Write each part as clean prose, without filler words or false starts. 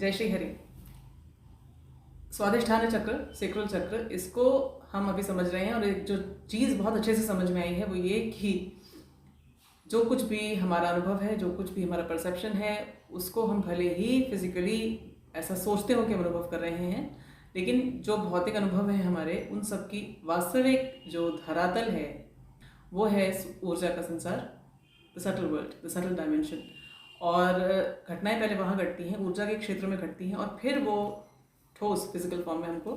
जय श्री हरि। स्वाधिष्ठान चक्र, सेक्रल चक्र, इसको हम अभी समझ रहे हैं। और एक जो चीज़ बहुत अच्छे से समझ में आई है वो ये कि जो कुछ भी हमारा अनुभव है, जो कुछ भी हमारा परसेप्शन है, उसको हम भले ही फिजिकली ऐसा सोचते हो कि हम अनुभव कर रहे हैं, लेकिन जो भौतिक अनुभव है हमारे, उन सब की वास्तविक जो धरातल है वो है ऊर्जा का संसार, the subtle world, the subtle dimension. और घटनाएं पहले वहाँ घटती हैं, ऊर्जा के क्षेत्र में घटती हैं, और फिर वो ठोस फिजिकल फॉर्म में हमको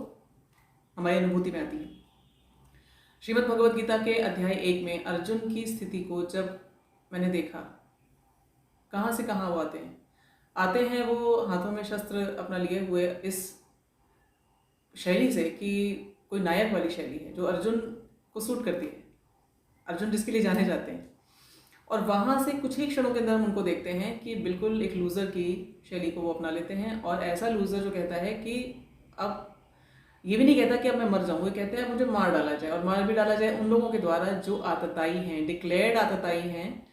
हमारी अनुभूति में आती है। श्रीमद् भगवद गीता के अध्याय 1 में अर्जुन की स्थिति को जब मैंने देखा, कहाँ से कहाँ वो आते हैं वो हाथों में शस्त्र अपना लिए हुए इस शैली से कि कोई नायक वाली शैली है जो अर्जुन को सूट करती है, अर्जुन जिसके लिए जाने जाते हैं। और वहाँ से कुछ ही क्षणों के अंदर हम उनको देखते हैं कि बिल्कुल एक लूज़र की शैली को वो अपना लेते हैं। और ऐसा लूज़र जो कहता है कि अब ये भी नहीं कहता कि अब मैं मर जाऊँ, वो कहते हैं मुझे मार डाला जाए, और मार भी डाला जाए उन लोगों के द्वारा जो आतताई हैं, डिक्लेयर्ड आतताई हैं,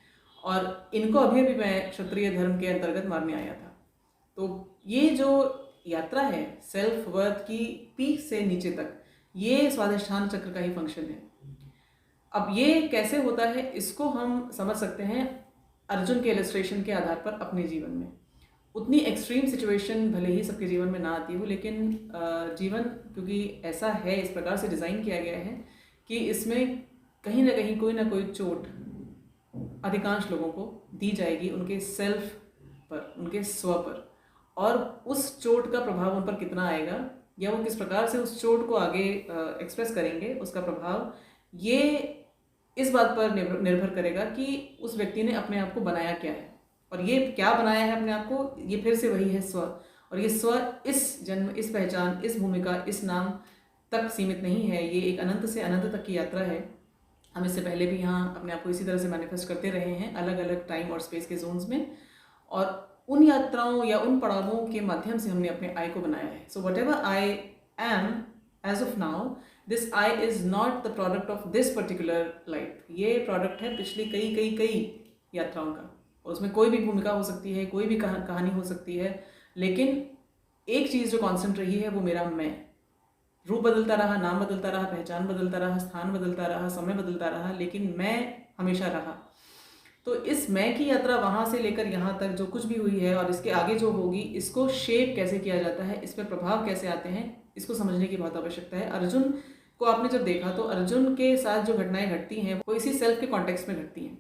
और इनको अभी अभी मैं क्षत्रिय धर्म के अंतर्गत मारने आया था। तो ये जो यात्रा है सेल्फ वर्थ की पीक से नीचे तक, ये स्वाधिष्ठान चक्र का ही फंक्शन है। अब ये कैसे होता है इसको हम समझ सकते हैं अर्जुन के इलस्ट्रेशन के आधार पर अपने जीवन में। उतनी एक्सट्रीम सिचुएशन भले ही सबके जीवन में ना आती हो, लेकिन जीवन क्योंकि ऐसा है, इस प्रकार से डिज़ाइन किया गया है कि इसमें कहीं ना कोई चोट अधिकांश लोगों को दी जाएगी उनके सेल्फ पर, उनके स्व पर। और उस चोट का प्रभाव उन पर कितना आएगा या वो किस प्रकार से उस चोट को आगे एक्सप्रेस करेंगे, उसका प्रभाव ये इस बात पर निर्भर करेगा कि उस व्यक्ति ने अपने आप को बनाया क्या है। और ये क्या बनाया है अपने आप को, ये फिर से वही है स्व। और ये स्व इस जन्म, इस पहचान, इस भूमिका, इस नाम तक सीमित नहीं है, ये एक अनंत से अनंत तक की यात्रा है। हम इससे पहले भी यहाँ अपने आप को इसी तरह से मैनिफेस्ट करते रहे हैं अलग अलग टाइम और स्पेस के जोन्स में, और उन यात्राओं या उन पड़ावों के माध्यम से हमने अपने आई को बनाया है। So whatever I am as of now, this I is not the product of this particular life. ये प्रोडक्ट है पिछली कई यात्राओं का, और उसमें कोई भी भूमिका हो सकती है, कोई भी कहानी हो सकती है, लेकिन एक चीज़ जो कांस्टेंट रही है वो मेरा मैं। रूप बदलता रहा, नाम बदलता रहा, पहचान बदलता रहा, स्थान बदलता रहा, समय बदलता रहा, लेकिन मैं हमेशा रहा। तो इस मैं की यात्रा वहाँ से लेकर यहाँ तक जो कुछ भी हुई है और इसके आगे जो होगी, इसको शेप कैसे किया जाता है, इस पर प्रभाव कैसे आते हैं, इसको समझने की बहुत आवश्यकता है। अर्जुन को आपने जब देखा तो अर्जुन के साथ जो घटनाएं घटती हैं वो इसी सेल्फ के कॉन्टेक्स्ट में घटती हैं।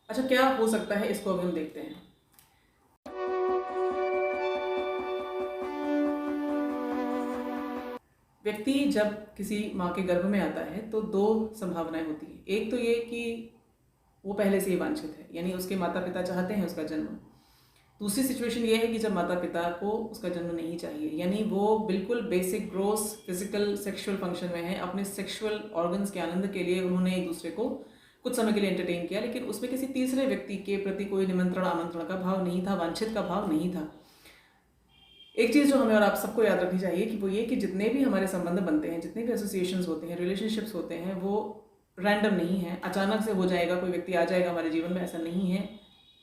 अच्छा, क्या हो सकता है इसको अभी हम देखते हैं। व्यक्ति जब किसी माँ के गर्भ में आता है तो दो संभावनाएं होती हैं। एक तो ये कि वो पहले से ही वांछित है, यानी उसके माता पिता चाहते हैं उसका जन्म। दूसरी सिचुएशन ये है कि जब माता पिता को उसका जन्म नहीं चाहिए, यानी वो बिल्कुल basic gross physical sexual function में है, अपने सेक्सुअल ऑर्गन्स के आनंद के लिए उन्होंने एक दूसरे को कुछ समय के लिए एंटरटेन किया, लेकिन उसमें किसी तीसरे व्यक्ति के प्रति कोई निमंत्रण आमंत्रण का भाव नहीं था, वांछित का भाव नहीं था। एक चीज़ जो हमें और आप सबको याद रखनी चाहिए कि वो ये कि जितने भी हमारे संबंध बनते हैं, जितने भी एसोसिएशंस होते हैं, रिलेशनशिप्स होते हैं, वो रैंडम नहीं है, अचानक से हो जाएगा, कोई व्यक्ति आ जाएगा हमारे जीवन में, ऐसा नहीं है।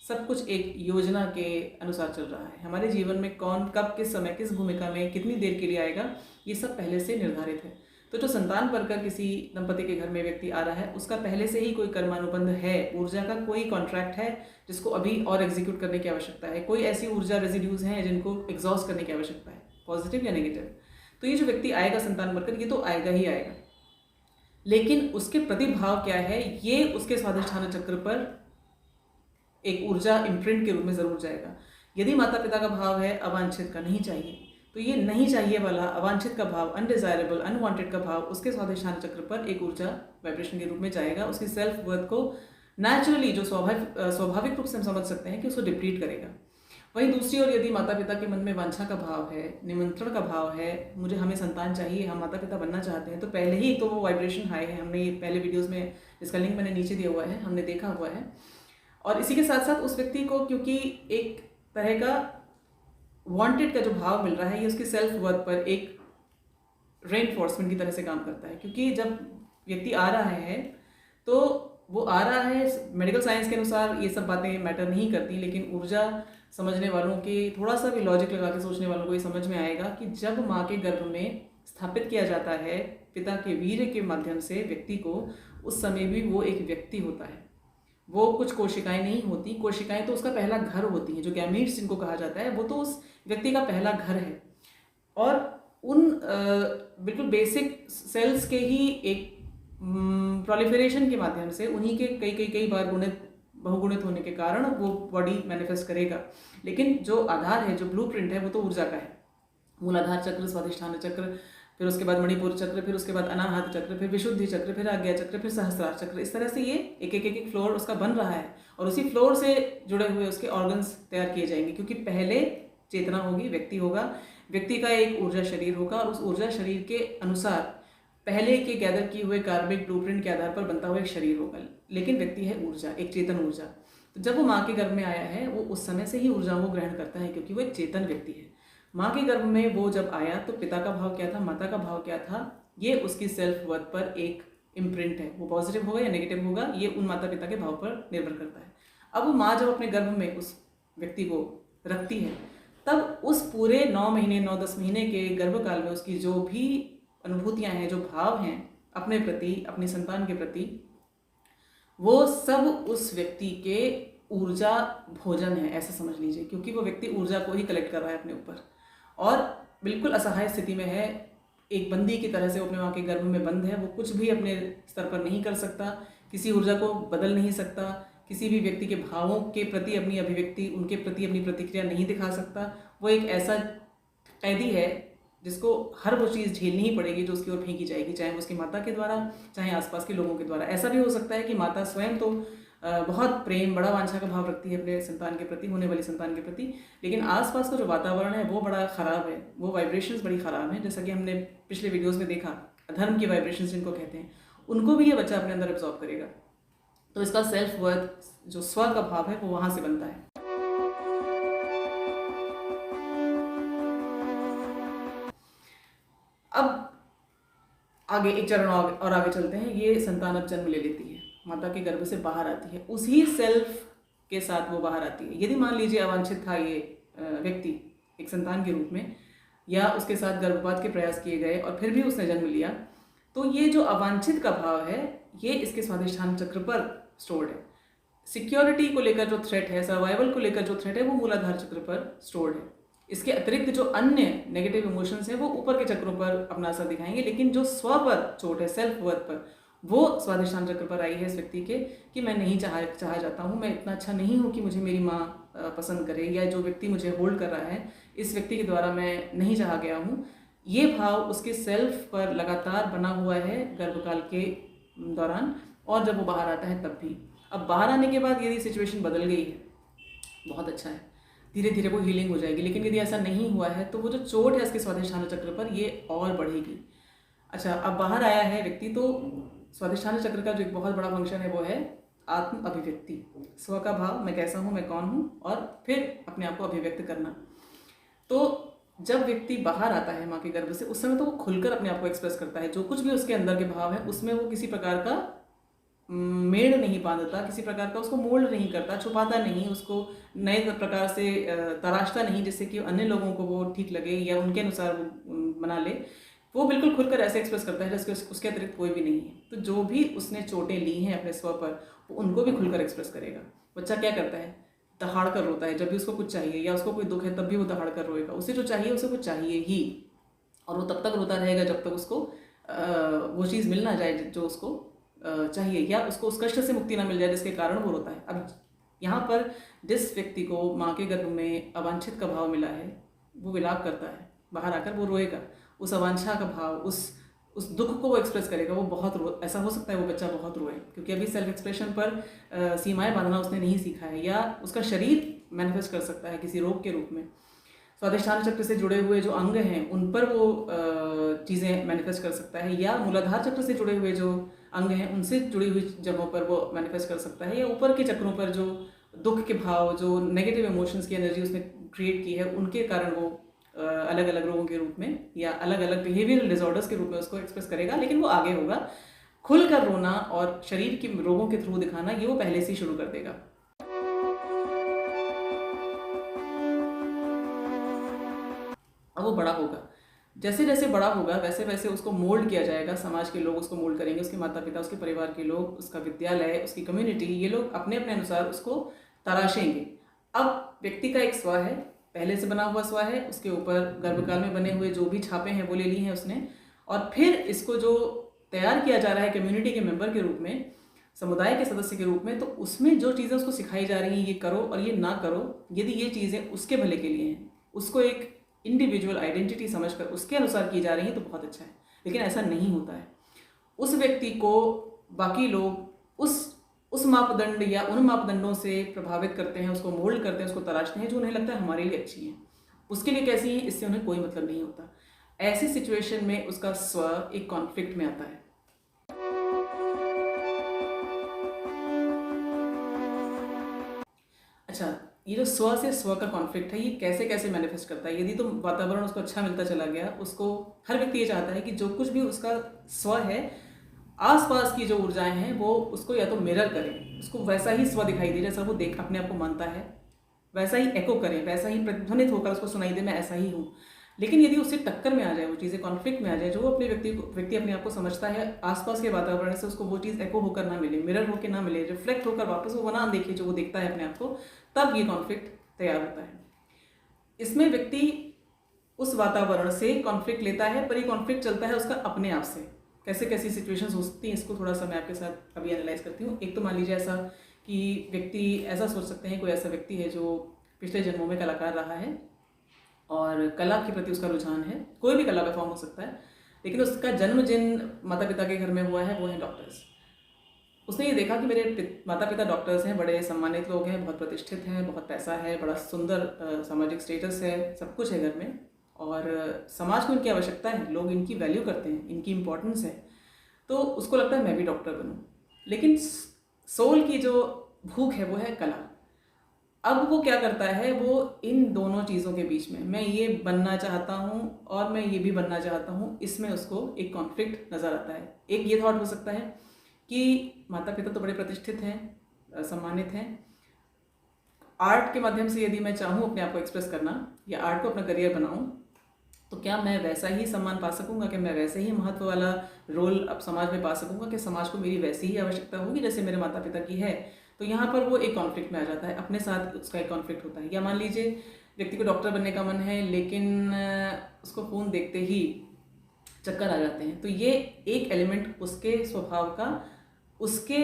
सब कुछ एक योजना के अनुसार चल रहा है। हमारे जीवन में कौन कब किस समय किस भूमिका में कितनी देर के लिए आएगा, ये सब पहले से निर्धारित है। तो जो संतान बनकर किसी दंपति के घर में व्यक्ति आ रहा है, उसका पहले से ही कोई कर्मानुबंध है, ऊर्जा का कोई कॉन्ट्रैक्ट है जिसको अभी और एग्जीक्यूट करने की आवश्यकता है। कोई ऐसी ऊर्जा रेजिड्यूज हैं जिनको एग्जॉस्ट करने की आवश्यकता है, पॉजिटिव या नेगेटिव। तो ये जो व्यक्ति आएगा संतान बनकर, ये तो आएगा ही आएगा, लेकिन उसके प्रतिभाव क्या है, ये उसके स्वाधिष्ठान चक्र पर एक ऊर्जा इम्प्रिंट के रूप में जरूर जाएगा। यदि माता पिता का भाव है अवांछित का, नहीं चाहिए, तो ये नहीं चाहिए वाला अवांछित का भाव, अनडिजायरेबल अनवांटेड का भाव, उसके स्वाधिष्ठान चक्र पर एक ऊर्जा वाइब्रेशन के रूप में जाएगा। उसकी सेल्फ वर्थ को नेचुरली, जो स्वाभाविक रूप से हम समझ सकते हैं कि उसको डिप्लीट करेगा। वहीं दूसरी ओर यदि माता पिता के मन में वांछा का भाव है, निमंत्रण का भाव है, हमें संतान चाहिए, हम माता पिता बनना चाहते हैं, तो पहले ही तो वो वाइब्रेशन हाई है। हमने ये पहले वीडियोस में, इसका लिंक मैंने नीचे दिया हुआ है, हमने देखा हुआ है। और इसी के साथ साथ उस व्यक्ति को क्योंकि एक तरह का वांटेड का जो भाव मिल रहा है, ये उसकी सेल्फ वर्थ पर एक रेनफोर्समेंट की तरह से काम करता है। क्योंकि जब व्यक्ति आ रहा है तो वो आ रहा है, मेडिकल साइंस के अनुसार ये सब बातें मैटर नहीं करती, लेकिन ऊर्जा समझने वालों के, थोड़ा सा भी लॉजिक लगा के सोचने वालों को ये समझ में आएगा कि जब माँ के गर्भ में स्थापित किया जाता है पिता के वीर्य के माध्यम से व्यक्ति को, उस समय भी वो एक व्यक्ति होता है। वो कुछ कोशिकाएं नहीं होती, कोशिकाएं तो उसका पहला घर होती हैं, जो गैमीट्स जिनको कहा जाता है, वो तो उस व्यक्ति का पहला घर है। और उन बिल्कुल बेसिक सेल्स के ही एक प्रोलिफरेशन के माध्यम से, उन्हीं के कई बार बहुगुणित होने के कारण वो बॉडी मैनिफेस्ट करेगा। लेकिन जो आधार है, जो ब्लूप्रिंट है, वो तो ऊर्जा का है। मूलाधार चक्र, स्वाधिष्ठान चक्र, फिर उसके बाद मणिपुर चक्र, फिर उसके बाद अनाहत चक्र, फिर विशुद्धि चक्र, फिर आज्ञा चक्र, फिर सहस्त्रार चक्र। इस तरह से ये एक फ्लोर उसका बन रहा है और उसी फ्लोर से जुड़े हुए उसके ऑर्गन्स तैयार किए जाएंगे। क्योंकि पहले चेतना होगी, व्यक्ति होगा, व्यक्ति का एक ऊर्जा शरीर होगा और उस ऊर्जा शरीर के अनुसार पहले के गैदर किए हुए कार्मिक ब्लूप्रिंट के आधार पर बनता हुआ एक शरीर होगा। लेकिन व्यक्ति है ऊर्जा, एक चेतन ऊर्जा। तो जब वो माँ के गर्भ में आया है, वो उस समय से ही ऊर्जाओं को ग्रहण करता है, क्योंकि वो एक चेतन व्यक्ति है। माँ के गर्भ में वो जब आया तो पिता का भाव क्या था, माता का भाव क्या था, ये उसकी सेल्फ वर्थ पर एक इम्प्रिंट है। वो पॉजिटिव होगा या नेगेटिव होगा, ये उन माता पिता के भाव पर निर्भर करता है। अब वो माँ जब अपने गर्भ में उस व्यक्ति को रखती है, तब उस पूरे 9 महीने 9-10 महीने के गर्भकाल में उसकी जो भी अनुभूतियाँ हैं, जो भाव हैं अपने प्रति, अपनी संतान के प्रति, वो सब उस व्यक्ति के ऊर्जा भोजन है, ऐसा समझ लीजिए। क्योंकि वो व्यक्ति ऊर्जा को ही कलेक्ट कर रहा है अपने ऊपर और बिल्कुल असहाय स्थिति में है, एक बंदी की तरह से अपने माँ के गर्भ में बंद है। वो कुछ भी अपने स्तर पर नहीं कर सकता, किसी ऊर्जा को बदल नहीं सकता, किसी भी व्यक्ति के भावों के प्रति अपनी अभिव्यक्ति, उनके प्रति अपनी प्रतिक्रिया नहीं दिखा सकता। वो एक ऐसा कैदी है जिसको हर वो चीज़ झेलनी ही पड़ेगी जो उसकी ओर फेंकी जाएगी, चाहे वो उसकी माता के द्वारा, चाहे आसपास के लोगों के द्वारा। ऐसा भी हो सकता है कि माता स्वयं तो बहुत प्रेम, बड़ा वांछा का भाव रखती है अपने संतान के प्रति, होने वाली संतान के प्रति, लेकिन आसपास का जो वातावरण है वो बड़ा ख़राब है, वो वाइब्रेशंस बड़ी ख़राब हैं। जैसा कि हमने पिछले वीडियोस में देखा, अधर्म की वाइब्रेशंस जिनको कहते हैं, उनको भी ये बच्चा अपने अंदर एब्जॉर्ब करेगा। तो इसका सेल्फ वर्थ, जो स्व का भाव है, वो वहाँ से बनता है। अब आगे एक चरण और आगे चलते हैं। ये संतान अब जन्म ले लेती है, माता के गर्भ से बाहर आती है, उसी सेल्फ के साथ वो बाहर आती है। यदि मान लीजिए अवांछित था ये व्यक्ति एक संतान के रूप में, या उसके साथ गर्भपात के प्रयास किए गए और फिर भी उसने जन्म लिया, तो ये जो अवांछित का भाव है, ये इसके स्वाधिष्ठान चक्र पर स्टोर्ड है। सिक्योरिटी को लेकर जो थ्रेट है, सर्वाइवल को लेकर जो थ्रेट है, वो मूलाधार चक्र पर स्टोर्ड है। इसके अतिरिक्त जो अन्य नेगेटिव इमोशंस हैं वो ऊपर के चक्रों पर अपना असर दिखाएंगे, लेकिन जो स्व पर चोट है, सेल्फ वर्थ पर, वो स्वाधिष्ठान चक्र पर आई है इस व्यक्ति के, कि मैं नहीं चाहा जाता हूँ, मैं इतना अच्छा नहीं हूँ कि मुझे मेरी माँ पसंद करे, या जो व्यक्ति मुझे होल्ड कर रहा है, इस व्यक्ति के द्वारा मैं नहीं चाहा गया हूँ। ये भाव उसके सेल्फ पर लगातार बना हुआ है गर्भकाल के दौरान, और जब वो बाहर आता है तब भी। अब बाहर आने के बाद यदि सिचुएशन बदल गई है, बहुत अच्छा है, धीरे धीरे वो हीलिंग हो जाएगी। लेकिन यदि ऐसा नहीं हुआ है तो वो जो चोट है इसके स्वाधिष्ठान चक्र पर, ये और बढ़ेगी। अच्छा, अब बाहर आया है व्यक्ति, तो स्वाधिष्ठान चक्र का जो एक बहुत बड़ा फंक्शन है वो है आत्म अभिव्यक्ति, स्व का भाव, मैं कैसा हूँ, मैं कौन हूँ, और फिर अपने आप को अभिव्यक्त करना। तो जब व्यक्ति बाहर आता है माँ के गर्भ से, उस समय तो वो खुलकर अपने आप को एक्सप्रेस करता है। जो कुछ भी उसके अंदर के भाव है, उसमें वो किसी प्रकार का मेड़ नहीं बांधता, किसी प्रकार का उसको मोल्ड नहीं करता, छुपाता नहीं, उसको नए प्रकार से तराशता नहीं जिससे कि अन्य लोगों को वो ठीक लगे या उनके अनुसार वो बना ले। वो बिल्कुल खुलकर ऐसे एक्सप्रेस करता है जैसे उसके अतिरिक्त कोई भी नहीं है। तो जो भी उसने चोटें ली हैं अपने स्व पर, वो उनको भी खुलकर एक्सप्रेस करेगा। बच्चा क्या करता है, दहाड़ कर रोता है जब भी उसको कुछ चाहिए, या उसको कोई दुख है तब भी वो दहाड़ कर रोएगा। उसे जो चाहिए उसे कुछ चाहिए ही, और वो तब तक रोता रहेगा जब तक उसको वो चीज़ मिल ना जाए जो उसको चाहिए, या उसको उस कष्ट से मुक्ति ना मिल जाए जिसके कारण वो रोता है। अब यहाँ पर जिस व्यक्ति को माँ के गर्भ में अवांछित का भाव मिला है, वो विलाप करता है, बाहर आकर वो रोएगा, उस अवांछा का भाव, उस दुख को वो एक्सप्रेस करेगा। वो बहुत ऐसा हो सकता है वो बच्चा बहुत रोए, क्योंकि अभी सेल्फ एक्सप्रेशन पर सीमाएं बांधना उसने नहीं सीखा है, या उसका शरीर मैनिफेस्ट कर सकता है किसी रोग के रूप में। स्वाधिष्ठान चक्र से जुड़े हुए जो अंग हैं उन पर वो चीज़ें मैनिफेस्ट कर सकता है, या मूलाधार चक्र से जुड़े हुए जो अंग हैं उनसे जुड़ी हुई जगहों पर वो मैनिफेस्ट कर सकता है, या ऊपर के चक्रों पर जो दुख के भाव, जो नेगेटिव इमोशंस की एनर्जी उसने क्रिएट की है, उनके कारण वो अलग अलग रोगों के रूप में या अलग अलग बिहेवियरल डिसऑर्डर्स के रूप में उसको एक्सप्रेस करेगा। लेकिन वो आगे होगा, खुलकर रोना और शरीर के रोगों के थ्रू दिखाना, ये वो पहले से ही शुरू कर देगा। अब वो बड़ा होगा, जैसे जैसे बड़ा होगा वैसे वैसे उसको मोल्ड किया जाएगा, समाज के लोग उसको मोल्ड करेंगे, उसके माता पिता, उसके परिवार के लोग, उसका विद्यालय, उसकी कम्युनिटी, ये लोग अपने अपने अनुसार उसको तराशेंगे। अब व्यक्ति का एक स्व है, पहले से बना हुआ स्व है, उसके ऊपर गर्भकाल में बने हुए जो भी छापे हैं वो ले ली हैं उसने, और फिर इसको जो तैयार किया जा रहा है कम्युनिटी के मेंबर के रूप में, समुदाय के सदस्य के रूप में, तो उसमें जो चीज़ें उसको सिखाई जा रही हैं, ये करो और ये ना करो, यदि ये चीज़ें उसके भले के लिए हैं, उसको एक इंडिविजुअल आइडेंटिटी समझकर उसके अनुसार की जा रही हैं, तो बहुत अच्छा है। लेकिन ऐसा नहीं होता है। उस व्यक्ति को बाकी लोग उस मापदंड या उन मापदंडों से प्रभावित करते हैं, उसको मोल्ड करते हैं, उसको तराशते हैं जो उन्हें लगता है हमारे लिए अच्छी हैं। उसके लिए कैसी हैं, इससे उन्हें कोई मतलब नहीं होता। ऐसी सिचुएशन में उसका स्व एक कॉन्फ्लिक्ट में आता है। अच्छा, ये जो स्व से स्व का कॉन्फ्लिक्ट है, ये कैसे कैसे मैनिफेस्ट करता है? यदि तो वातावरण उसको अच्छा मिलता चला गया, उसको हर व्यक्ति ये चाहता है कि जो कुछ भी उसका स्व है, आसपास की जो ऊर्जाएं हैं वो उसको या तो मिरर करें, उसको वैसा ही स्व दिखाई दे जैसा वो देख अपने आप को मानता है, वैसा ही एको करें, वैसा ही प्रतिध्वनित होकर उसको सुनाई दे मैं ऐसा ही हूँ। लेकिन यदि उससे टक्कर में आ जाए, वो चीज़ें कॉन्फ्लिक्ट में आ जाए, जो अपने व्यक्ति अपने आप को समझता है, आसपास के वातावरण से उसको वो चीज़ एको होकर ना मिले, मिरर होकर ना मिले, रिफ्लेक्ट होकर वापस वो बना देखे जो वो देखता है अपने आप को, तब ये कॉन्फ्लिक्ट तैयार होता है। इसमें व्यक्ति उस वातावरण से कॉन्फ्लिक्ट लेता है, पर ये कॉन्फ्लिक्ट चलता है उसका अपने आप से। कैसे कैसी सिचुएशंस होती हैं, इसको थोड़ा सा मैं आपके साथ अभी एनालाइज करती हूँ। एक तो मान लीजिए ऐसा कि व्यक्ति ऐसा सोच सकते हैं, कोई ऐसा व्यक्ति है जो पिछले जन्मों में कलाकार रहा है और कला के प्रति उसका रुझान है, कोई भी कला का फॉर्म हो सकता है, लेकिन उसका जन्म जिन माता पिता के घर में हुआ है वो हैं डॉक्टर्स। उसने ये देखा कि मेरे माता पिता डॉक्टर्स हैं, बड़े सम्मानित लोग हैं, बहुत प्रतिष्ठित हैं, बहुत पैसा है, बड़ा सुंदर सामाजिक स्टेटस है, सब कुछ है घर में, और समाज को इनकी आवश्यकता है, लोग इनकी वैल्यू करते हैं, इनकी इम्पोर्टेंस है, तो उसको लगता है मैं भी डॉक्टर बनूं। लेकिन सोल की जो भूख है वो है कला। अब वो क्या करता है, वो इन दोनों चीज़ों के बीच में, मैं ये बनना चाहता हूँ और मैं ये भी बनना चाहता हूँ, इसमें उसको एक कॉन्फ्लिक्ट नज़र आता है। एक ये थॉट हो सकता है कि माता पिता तो बड़े प्रतिष्ठित हैं, सम्मानित हैं, आर्ट के माध्यम से यदि मैं चाहूँ अपने आप को एक्सप्रेस करना या आर्ट को अपना करियर बनाऊँ, तो क्या मैं वैसा ही सम्मान पा सकूंगा, कि मैं वैसे ही महत्व वाला रोल अब समाज में पा सकूंगा, कि समाज को मेरी वैसी ही आवश्यकता होगी जैसे मेरे माता पिता की है? तो यहाँ पर वो एक कॉन्फ्लिक्ट में आ जाता है, अपने साथ उसका एक कॉन्फ्लिक्ट होता है। या मान लीजिए व्यक्ति को डॉक्टर बनने का मन है, लेकिन उसको खून देखते ही चक्कर आ जाते हैं, तो ये एक एलिमेंट उसके स्वभाव का, उसके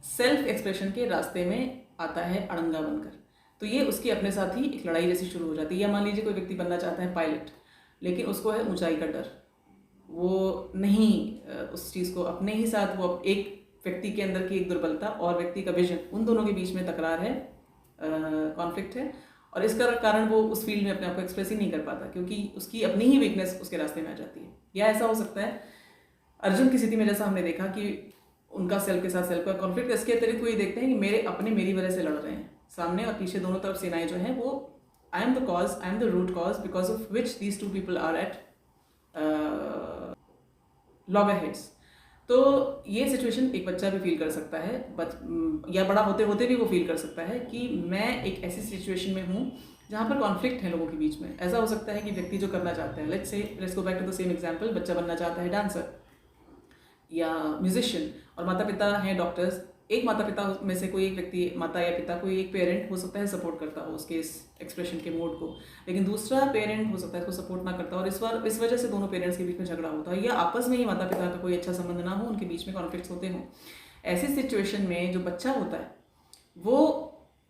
सेल्फ एक्सप्रेशन के रास्ते में आता है अड़ंगा बनकर। तो ये उसकी अपने साथ ही एक लड़ाई जैसी शुरू हो जाती है। या मान लीजिए कोई व्यक्ति बनना चाहता है पायलट, लेकिन उसको है ऊंचाई का डर, वो नहीं उस चीज़ को अपने ही साथ, वो एक व्यक्ति के अंदर की एक दुर्बलता और व्यक्ति का विजन, उन दोनों के बीच में तकरार है, कॉन्फ्लिक्ट है, और इसका कारण वो उस फील्ड में अपने आप को एक्सप्रेस ही नहीं कर पाता, क्योंकि उसकी अपनी ही वीकनेस उसके रास्ते में आ जाती है। या ऐसा हो सकता है अर्जुन की स्थिति में, जैसा हमने देखा कि उनका सेल्फ के साथ सेल्फ का कॉन्फ्लिक्ट, इसके अतिरिक्त वो ये देखते हैं कि मेरी वजह से लड़ रहे हैं, सामने और पीछे दोनों तरफ सेनाएं जो हैं वो I am the cause, I am the root cause because of which these two people are at loggerheads। तो ये सिचुएशन एक बच्चा भी फील कर सकता है, या बड़ा होते होते भी वो फील कर सकता है कि मैं एक ऐसी सिचुएशन में हूँ जहाँ पर कॉन्फ्लिक्ट है लोगों के बीच में। ऐसा हो सकता है कि व्यक्ति जो करना चाहता है, let's go back to the same example, बच्चा बनना चाहता है डांसर या म्यूजिशियन, और माता पिता हैं डॉक्टर्स। एक माता पिता में से कोई एक व्यक्ति, माता या पिता, कोई एक पेरेंट हो सकता है सपोर्ट करता हो उसके इस एक्सप्रेशन के मोड को, लेकिन दूसरा पेरेंट हो सकता है उसको सपोर्ट ना करता, और इस वजह से दोनों पेरेंट्स के बीच में झगड़ा होता है, या आपस में ही माता पिता का कोई अच्छा संबंध ना हो, उनके बीच में कॉन्फ्लिक्ट्स होते हों। ऐसी सिचुएशन में जो बच्चा होता है वो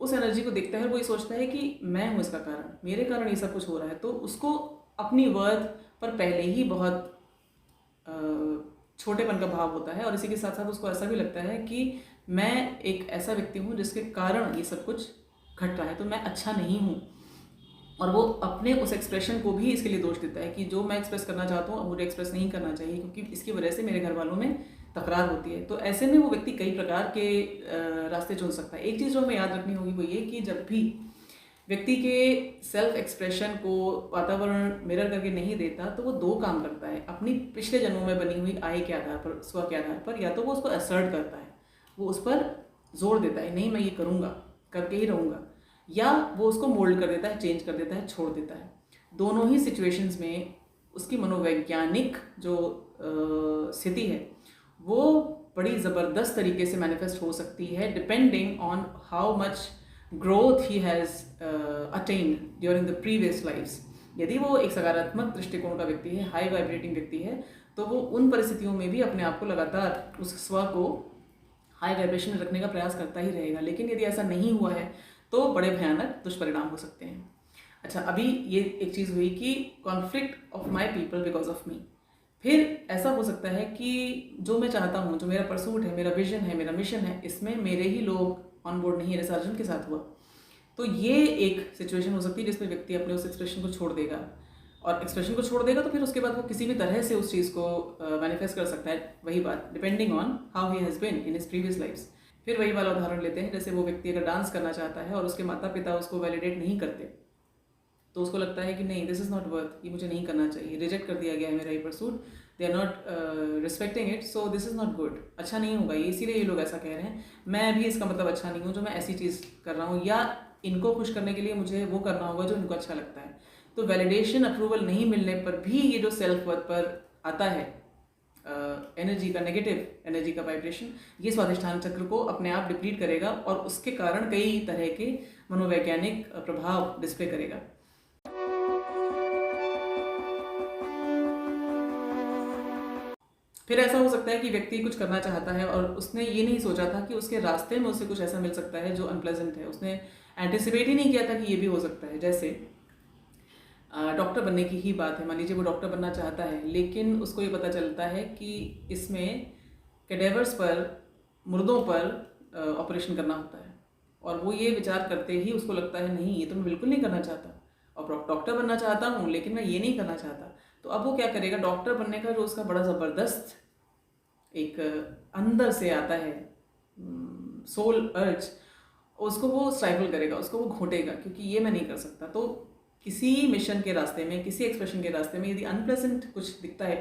उस एनर्जी को देखता है, वो ये सोचता है कि मैं हूँ इसका कारण, मेरे कारण ये सब कुछ हो रहा है, तो उसको अपनी वर्थ पर पहले ही बहुत छोटेपन का भाव होता है, और इसी के साथ साथ उसको ऐसा भी लगता है कि मैं एक ऐसा व्यक्ति हूँ जिसके कारण ये सब कुछ घट रहा है, तो मैं अच्छा नहीं हूँ, और वो अपने उस एक्सप्रेशन को भी इसके लिए दोष देता है कि जो मैं एक्सप्रेस करना चाहता हूँ मुझे एक्सप्रेस नहीं करना चाहिए, क्योंकि इसकी वजह से मेरे घर वालों में तकरार होती है। तो ऐसे में वो व्यक्ति कई प्रकार के रास्ते चुन सकता है। एक चीज़ जो हमें याद रखनी होगी वो ये कि जब भी व्यक्ति के सेल्फ एक्सप्रेशन को वातावरण मिरर करके नहीं देता, तो वो दो काम करता है अपनी पिछले जन्मों में बनी हुई आय के आधार पर, स्व के आधार पर, या तो वो उसको असर्ट करता है, वो उस पर जोर देता है, नहीं मैं ये करूँगा, करके ही रहूँगा, या वो उसको मोल्ड कर देता है, चेंज कर देता है, छोड़ देता है। दोनों ही सिचुएशंस में उसकी मनोवैज्ञानिक जो स्थिति है वो बड़ी ज़बरदस्त तरीके से मैनिफेस्ट हो सकती है, depending on how much growth he has attend during the previous lives. यदि वो एक सकारात्मक दृष्टिकोण का व्यक्ति है, हाई वाइब्रेटिंग व्यक्ति है, तो वो उन परिस्थितियों में भी अपने आप को लगातार उस स्व को हाई वाइब्रेशन में रखने का प्रयास करता ही रहेगा। लेकिन यदि ऐसा नहीं हुआ है तो बड़े भयानक दुष्परिणाम हो सकते हैं। अच्छा, अभी ये एक चीज़ हुई कि conflict of my people because of me. फिर ऐसा हो सकता है कि जो मैं चाहता हूँ, जो मेरा परसूट है, मेरा विजन है, मेरा मिशन है, इसमें मेरे ही लोग ऑन बोर्ड नहीं है। जैसे अर्जुन के साथ हुआ, तो ये एक सिचुएशन हो सकती है जिसमें व्यक्ति अपने उस एक्सप्रेशन को छोड़ देगा, और एक्सप्रेशन को छोड़ देगा तो फिर उसके बाद वो किसी भी तरह से उस चीज़ को मैनिफेस्ट कर सकता है। वही बात, depending on how he has been in his previous lives. फिर वही वाला उदाहरण लेते हैं, जैसे वो व्यक्ति अगर डांस करना चाहता है और उसके माता पिता उसको वैलिडेट नहीं करते, तो उसको लगता है कि नहीं, दिस इज़ नॉट वर्थ, ये मुझे नहीं करना चाहिए, रिजेक्ट कर दिया गया है मेरा ये pursuit, they are not respecting it, so this is not good, अच्छा नहीं होगा ये, इसीलिए ये लोग ऐसा कह रहे हैं। मैं भी इसका मतलब अच्छा नहीं हूँ जो मैं ऐसी चीज़ कर रहा हूँ, या इनको खुश करने के लिए मुझे वो करना होगा जो इनको अच्छा लगता है। तो वैलिडेशन, अप्रूवल नहीं मिलने पर भी ये जो सेल्फ वर्थ पर आता है एनर्जी का, नेगेटिव एनर्जी का वाइब्रेशन, ये स्वाधिष्ठान चक्र को अपने आप डिप्लीट करेगा और उसके कारण कई तरह के मनोवैज्ञानिक प्रभाव डिस्प्ले करेगा। फिर ऐसा हो सकता है कि व्यक्ति कुछ करना चाहता है और उसने ये नहीं सोचा था कि उसके रास्ते में उसे कुछ ऐसा मिल सकता है जो अनप्लेजेंट है। उसने एंटिसिपेट ही नहीं किया था कि ये भी हो सकता है। जैसे डॉक्टर बनने की ही बात है, मान लीजिए वो डॉक्टर बनना चाहता है, लेकिन उसको ये पता चलता है कि इसमें कैडेवर्स पर, मुर्दों पर ऑपरेशन करना होता है, और वो ये विचार करते ही उसको लगता है नहीं, ये तो मैं बिल्कुल नहीं करना चाहता, और डॉक्टर बनना चाहता हूँ लेकिन मैं ये नहीं करना चाहता। तो अब वो क्या करेगा, डॉक्टर बनने का जो उसका बड़ा ज़बरदस्त एक अंदर से आता है सोल अर्ज, उसको वो स्ट्राइगल करेगा, उसको वो घोटेगा, क्योंकि ये मैं नहीं कर सकता। तो किसी मिशन के रास्ते में, किसी एक्सप्रेशन के रास्ते में यदि अनप्लेजेंट कुछ दिखता है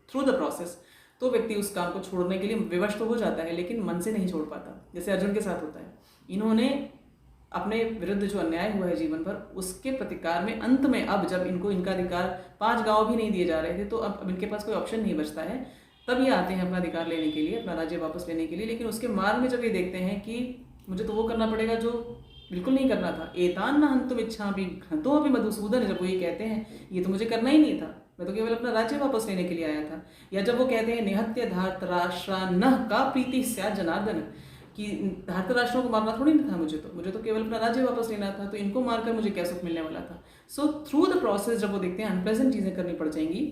थ्रू द प्रोसेस, तो व्यक्ति उस काम को छोड़ने के लिए विवश तो हो जाता है, लेकिन मन से नहीं छोड़ पाता। जैसे अर्जुन के साथ होता है, इन्होंने अपने विरुद्ध जो अन्याय हुआ है जीवन भर, उसके प्रतिकार में अंत में अब जब इनको इनका अधिकार 5 गांव भी नहीं दिए जा रहे थे, तो अब इनके पास कोई ऑप्शन नहीं बचता है, तब ये आते हैं अपना अधिकार लेने के लिए, अपना राज्य वापस लेने के लिए। लेकिन उसके मार्ग में जब ये देखते हैं कि मुझे तो वो करना पड़ेगा जो बिल्कुल नहीं करना था, एतान न हंतुम इच्छामि घ्नतोऽपि मधुसूदन, जब वो ये कहते हैं ये तो मुझे करना ही नहीं था, मैं तो केवल अपना राज्य वापस लेने के लिए आया था। या जब वो कहते हैं निहत्य धार्तराष्ट्रान्नः का प्रीति स्यात् जनार्दन, कि धार्तराष्ट्रों को मारना थोड़ी नहीं था मुझे तो केवल अपना राज्य वापस लेना था, तो इनको मारकर मुझे क्या सुख मिलने वाला था। सो थ्रू द प्रोसेस जब वो देखते हैं अनप्लेजेंट चीज़ें करनी पड़ जाएंगी,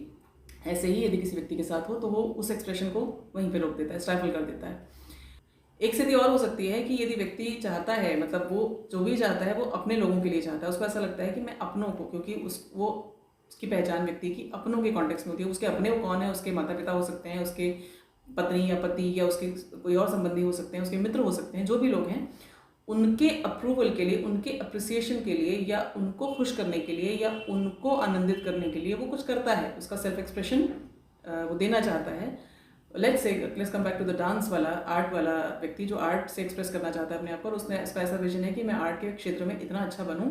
ऐसे ही यदि किसी व्यक्ति के साथ हो तो वो उस एक्सप्रेशन को वहीं पे रोक देता है, स्टाइफल कर देता है। एक स्थिति और हो सकती है कि यदि व्यक्ति चाहता है, मतलब वो जो भी चाहता है वो अपने लोगों के लिए चाहता है, उसको ऐसा लगता है कि मैं अपनों को, क्योंकि उसकी पहचान व्यक्ति की अपनों के कॉन्टेक्स्ट में होती है। उसके अपने वो कौन है, उसके माता पिता हो सकते हैं, उसके पत्नी या पति, या उसके कोई और संबंधी हो सकते हैं, उसके मित्र हो सकते हैं, जो भी लोग हैं, उनके अप्रूवल के लिए, उनके अप्रिसिएशन के लिए, या उनको खुश करने के लिए, या उनको आनंदित करने के लिए वो कुछ करता है, उसका सेल्फ एक्सप्रेशन वो देना चाहता है। Let's come back to the dance वाला, आर्ट वाला व्यक्ति जो आर्ट से एक्सप्रेस करना चाहता है अपने आप पर, उसने इसका ऐसा विजन है कि मैं आर्ट के क्षेत्र में इतना अच्छा बनूं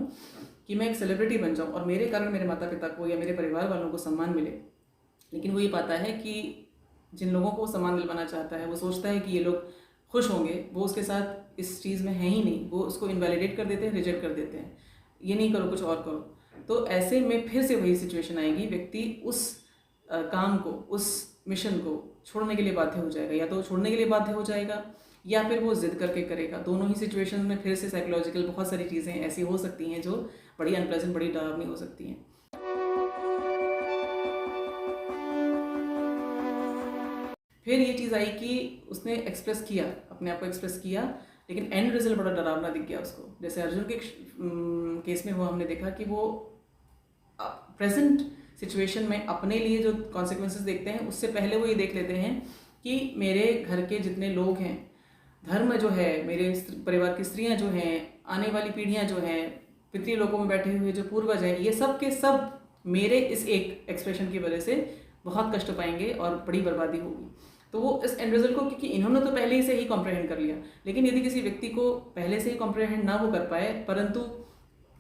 कि मैं एक सेलिब्रिटी बन जाऊं और मेरे कारण मेरे माता पिता को या मेरे परिवार वालों को सम्मान मिले। लेकिन वो ये पाता है कि जिन लोगों को वो सम्मान दिलवाना चाहता है, वो सोचता है कि ये लोग खुश होंगे, वो उसके साथ इस चीज़ में है ही नहीं, वो उसको इनवैलिडेट कर देते हैं, रिजेक्ट कर देते हैं, ये नहीं करो, कुछ और करो। तो ऐसे में फिर से वही सिचुएशन आएगी, व्यक्ति उस काम को, उस मिशन को छोड़ने के लिए बाध्य हो जाएगा, या तो छोड़ने के लिए बाध्य हो जाएगा या फिर वो जिद करके करेगा। दोनों ही सिचुएशन में फिर से साइकोलॉजिकल बहुत सारी चीज़ें ऐसी हो सकती हैं जो बड़ी अनप्लेजेंट, बड़ी डरावनी हो सकती हैं। फिर ये चीज़ आई कि उसने एक्सप्रेस किया, अपने आप को एक्सप्रेस किया, लेकिन एंड रिजल्ट बड़ा डरावना दिख गया उसको। जैसे अर्जुन के केस में हुआ, हमने देखा कि वो प्रेजेंट सिचुएशन में अपने लिए जो कॉन्सिक्वेंसेस देखते हैं, उससे पहले वो ये देख लेते हैं कि मेरे घर के जितने लोग हैं, धर्म जो है, मेरे परिवार की स्त्रियां जो हैं, आने वाली पीढ़ियां जो हैं, पितृलोकों में बैठे हुए जो पूर्वज हैं, ये सब के सब मेरे इस एक एक्सप्रेशन की वजह से बहुत कष्ट पाएंगे और बड़ी बर्बादी होगी। तो वो इस एंड रिजल्ट को, क्योंकि इन्होंने तो पहले ही से ही कॉम्प्रहेंड कर लिया, लेकिन यदि किसी व्यक्ति को पहले से ही कॉम्प्रहेंड ना वो कर पाए, परंतु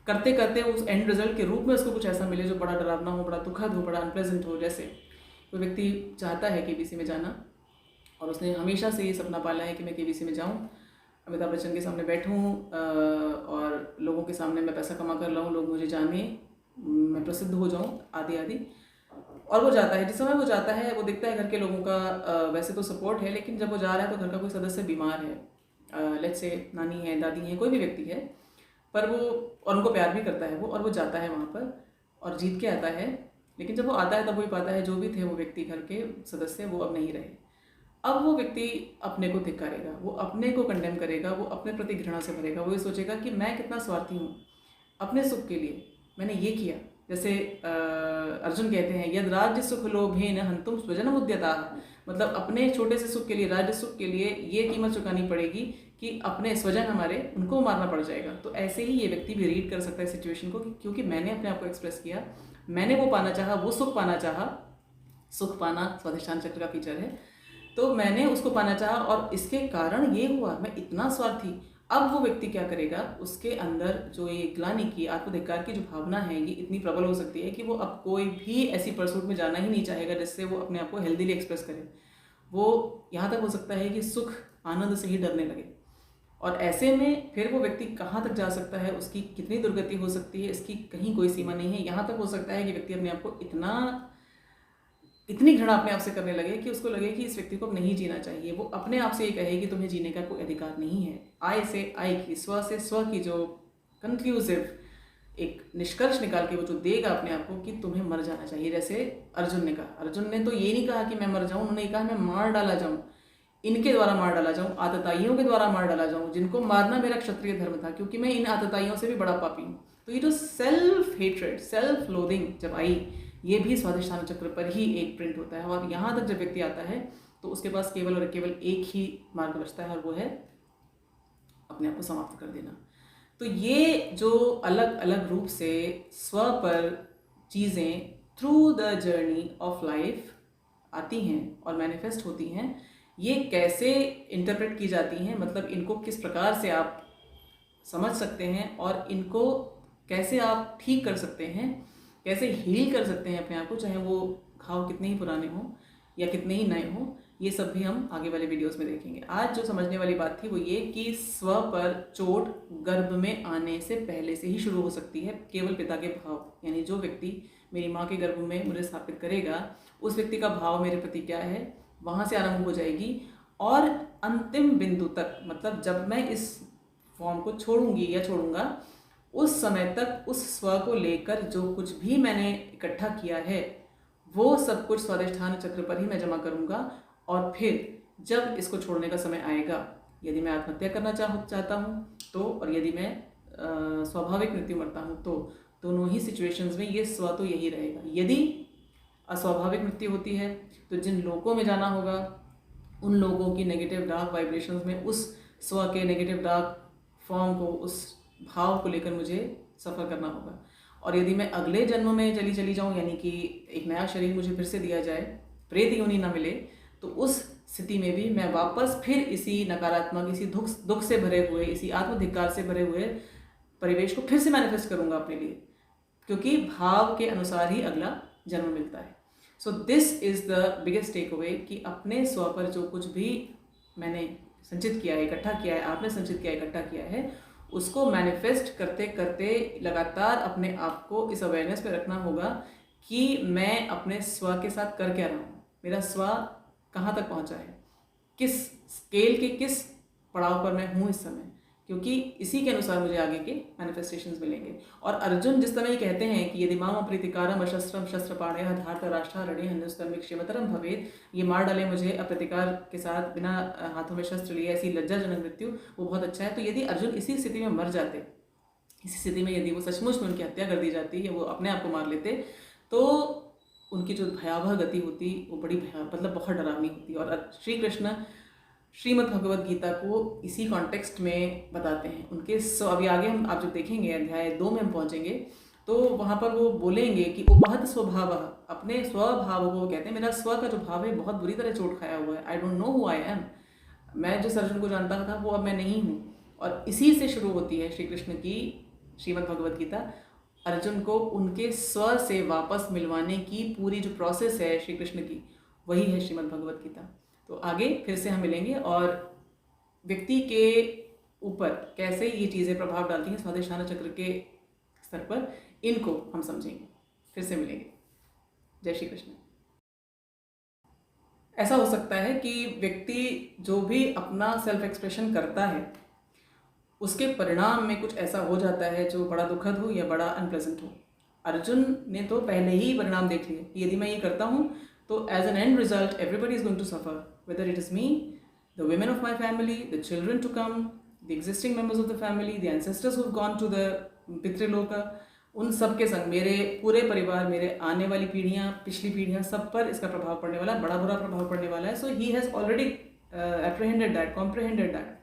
करते करते उस एंड रिजल्ट के रूप में उसको कुछ ऐसा मिले जो बड़ा डरावना हो, बड़ा दुखद हो, बड़ा अनप्लेजेंट हो। जैसे कोई व्यक्ति चाहता है केबीसी में जाना और उसने हमेशा से ये सपना पाला है कि मैं केबीसी में जाऊँ, अमिताभ बच्चन के सामने बैठूँ और लोगों के सामने मैं पैसा कमा कर लाऊँ, लोग मुझे जाने, मैं प्रसिद्ध हो जाऊँ, आदि आदि। और वो जाता है, जिस समय वो जाता है वो देखता है घर के लोगों का वैसे तो सपोर्ट है, लेकिन जब वो जा रहा है तो घर का कोई सदस्य बीमार है, लेट्स से नानी है, दादी है, कोई भी व्यक्ति है, पर वो और उनको प्यार भी करता है वो, और वो जाता है वहाँ पर और जीत के आता है। लेकिन जब वो आता है तब वही पाता है जो भी थे वो व्यक्ति, घर के सदस्य, वो अब नहीं रहे। अब वो व्यक्ति अपने को धिक्कारेगा, वो अपने को कंडेम करेगा, वो अपने प्रति घृणा से भरेगा। वो ये सोचेगा कि मैं कितना स्वार्थी हूँ, अपने सुख के लिए मैंने ये किया। जैसे अर्जुन कहते हैं, यद राज्य सुख लोभेन हंतुम स्वजनम उद्यताः, मतलब अपने छोटे से सुख के लिए, राज्य सुख के लिए ये कीमत चुकानी पड़ेगी कि अपने स्वजन हमारे, उनको मारना पड़ जाएगा। तो ऐसे ही ये व्यक्ति भी रीड कर सकता है सिचुएशन को, क्योंकि मैंने अपने आप को एक्सप्रेस किया, मैंने वो पाना चाहा, वो सुख पाना चाहा। सुख पाना स्वाधिष्ठान चक्र का फीचर है, तो मैंने उसको पाना चाहा और इसके कारण ये हुआ, मैं इतना स्वार्थी। अब वो व्यक्ति क्या करेगा, उसके अंदर जो ये ग्लानि की, आत्मधिक्कार की जो भावना है, ये इतनी प्रबल हो सकती है कि वो अब कोई भी ऐसी परसूट में जाना ही नहीं चाहेगा जिससे वो अपने आप को हेल्दीली एक्सप्रेस करे। वो यहाँ तक हो सकता है कि सुख आनंद से ही डरने लगे। और ऐसे में फिर वो व्यक्ति कहाँ तक जा सकता है, उसकी कितनी दुर्गति हो सकती है, इसकी कहीं कोई सीमा नहीं है। यहाँ तक हो सकता है कि व्यक्ति अपने आप को इतनी घृणा अपने आप से करने लगे कि उसको लगे कि इस व्यक्ति को अब नहीं जीना चाहिए। वो अपने आप से ये कहे कि तुम्हें जीने का कोई अधिकार नहीं है। आय से आय की, स्व से स्व की जो कंक्लूसिव एक निष्कर्ष निकाल के वो जो देगा अपने आप को कि तुम्हें मर जाना चाहिए। जैसे अर्जुन ने कहा, अर्जुन ने तो ये नहीं कहा कि मैं मर जाऊँ, उन्होंने कहा मैं मार डाला जाऊँ, इनके द्वारा मार डाला जाऊँ, आतताइयों के द्वारा मार डाला जाऊँ, जिनको मारना मेरा क्षत्रिय धर्म था, क्योंकि मैं इन आतताइयों से भी बड़ा पापी हूँ। तो ये जो सेल्फ हेट्रेड, सेल्फ लोदिंग जब आई, ये भी स्वाधिष्ठान चक्र पर ही एक प्रिंट होता है। और यहाँ तक जब व्यक्ति आता है तो उसके पास केवल और केवल एक ही मार्ग बचता है, और वो है अपने आप को समाप्त कर देना। तो ये जो अलग अलग रूप से स्व पर चीज़ें through the journey of life आती हैं और मैनिफेस्ट होती हैं, ये कैसे इंटरप्रेट की जाती हैं, मतलब इनको किस प्रकार से आप समझ सकते हैं और इनको कैसे आप ठीक कर सकते हैं, कैसे हील कर सकते हैं अपने आप को, चाहे वो घाव कितने ही पुराने हों या कितने ही नए हों, ये सब भी हम आगे वाले वीडियोस में देखेंगे। आज जो समझने वाली बात थी वो ये कि स्व पर चोट गर्भ में आने से पहले से ही शुरू हो सकती है, केवल पिता के भाव, यानी जो व्यक्ति मेरी माँ के गर्भ में मुझे स्थापित करेगा, उस व्यक्ति का भाव मेरे प्रति क्या है, वहाँ से आरंभ हो जाएगी। और अंतिम बिंदु तक, मतलब जब मैं इस फॉर्म को छोड़ूंगी या छोड़ूंगा, उस समय तक उस स्व को लेकर जो कुछ भी मैंने इकट्ठा किया है वो सब कुछ स्वाधिष्ठान चक्र पर ही मैं जमा करूंगा। और फिर जब इसको छोड़ने का समय आएगा, यदि मैं आत्महत्या करना चाहता हूँ तो, और यदि मैं स्वाभाविक मृत्यु मरता हूँ तो, दोनों ही सिचुएशंस में ये स्व तो यही रहेगा। यदि अस्वाभाविक मृत्यु होती है तो जिन लोगों में जाना होगा, उन लोगों की नेगेटिव डार्क वाइब्रेशंस में उस स्व के नेगेटिव डार्क फॉर्म को, उस भाव को लेकर मुझे सफ़र करना होगा। और यदि मैं अगले जन्म में चली जाऊं, यानी कि एक नया शरीर मुझे फिर से दिया जाए, प्रेत योनि ना मिले, तो उस स्थिति में भी मैं वापस फिर इसी नकारात्मक, इसी दुख से भरे हुए, इसी आत्मधिक्कार से भरे हुए परिवेश को फिर से मैनिफेस्ट करूंगा अपने लिए, क्योंकि भाव के अनुसार ही अगला जन्म मिलता है। So this is the biggest takeaway कि अपने स्व पर जो कुछ भी मैंने संचित किया है, इकट्ठा किया है, आपने संचित किया, इकट्ठा किया है, उसको मैनिफेस्ट करते करते लगातार अपने आप को इस अवेयरनेस पे रखना होगा कि मैं अपने स्व के साथ कर क्या रहा हूँ, मेरा स्व कहाँ तक पहुँचा है, किस स्केल के किस पड़ाव पर मैं हूँ इस समय, क्योंकि इसी के अनुसार मुझे आगे के मैनिफेस्टेशंस मिलेंगे। और अर्जुन जिस समय कहते हैं कि यदि माम अप्रीतिकारम अशस्त्रम शस्त्रपाणय धार्तराष्ट्रारण्य हिंदुस्तन क्षेमतरम भवेद, ये मार डाले मुझे अप्रतिकार के साथ, बिना हाथों में शस्त्र लिए, ऐसी लज्जाजनक मृत्यु, वो बहुत अच्छा है। तो यदि अर्जुन इसी स्थिति में मर जाते, इसी स्थिति में यदि वो सचमुच में उनकी हत्या कर दी जाती या वो अपने आप को मार लेते, तो उनकी जो भयावह गति होती वो बड़ी मतलब बहुत डरावनी होती। और श्री कृष्ण श्रीमद् भगवद गीता को इसी कॉन्टेक्स्ट में बताते हैं उनके। अभी आगे हम आप जब देखेंगे अध्याय 2 में हम पहुंचेंगे तो वहाँ पर वो बोलेंगे कि उपहत स्वभाव, अपने स्वभाव को कहते हैं, मेरा स्व का जो भाव है बहुत बुरी तरह चोट खाया हुआ है, I don't know who I am, मैं जिस अर्जुन को जानता था वो अब मैं नहीं हूँ। और इसी से शुरू होती है श्री कृष्ण की श्रीमद् भगवत गीता अर्जुन को उनके स्व से वापस मिलवाने की पूरी जो प्रोसेस है श्री कृष्ण की, वही है श्रीमद् भगवत गीता। तो आगे फिर से हम मिलेंगे और व्यक्ति के ऊपर कैसे ये चीज़ें प्रभाव डालती हैं स्वाधिष्ठान चक्र के स्तर पर, इनको हम समझेंगे। फिर से मिलेंगे। जय श्री कृष्ण। ऐसा हो सकता है कि व्यक्ति जो भी अपना सेल्फ एक्सप्रेशन करता है उसके परिणाम में कुछ ऐसा हो जाता है जो बड़ा दुखद हो या बड़ा अनप्लेजेंट हो। अर्जुन ने तो पहले ही परिणाम देख लिए कि यदि मैं ये करता हूँ तो as an end result everybody is going to suffer, whether it is me, the women of my family, the children to come, the existing members of the family, the ancestors who have gone to the पितृलोक, उन सब के संग मेरे पूरे परिवार, मेरे आने वाली पीढ़ियाँ, पिछली पीढ़ियाँ, सब पर इसका प्रभाव पड़ने वाला है, बड़ा बुरा प्रभाव पड़ने वाला है। So he has already apprehended that, comprehended that.